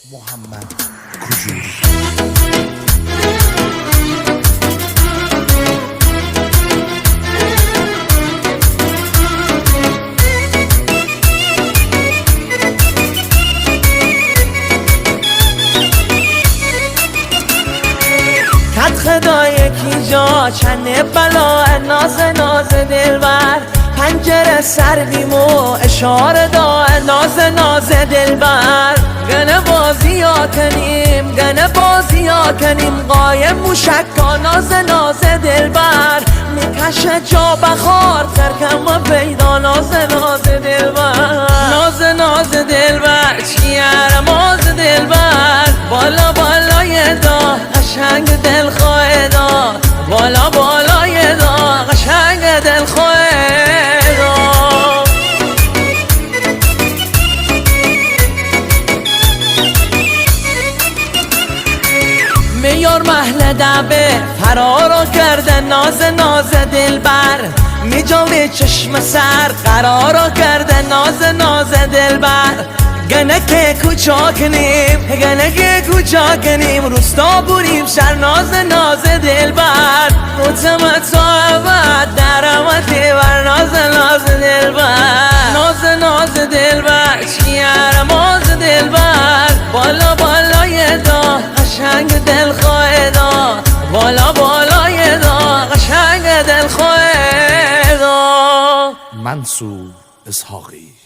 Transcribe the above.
محمد کجوری. کت خدا یکی جا چنه بلا ناز دلبر پنجره سردیم و اشاره دا ناز دلبر گنه بازی ها کنیم قایم موشکا ناز دلبر میکشه جا بخار ترکم و پیدا ناز دلبر ناز دلبر چیه رماز دلبر بالا بالای دا قشنگ دلخواه دا بالا بالای دا قشنگ دلخواه دا میار محل دبه فرارا کرده ناز دلبر میجامه چشم سر قرارا کرده ناز دلبر گنه که کوچا کنیم روستا بوریم شر ناز دلبر روزمت صاحبت درمت بر ناز دلبر ناز دلبر چیه رماز دلبر بالا بالای دا قشنگ دلخواه دا بالا بالای دا قشنگ دلخواه دا منصور اسحاقی.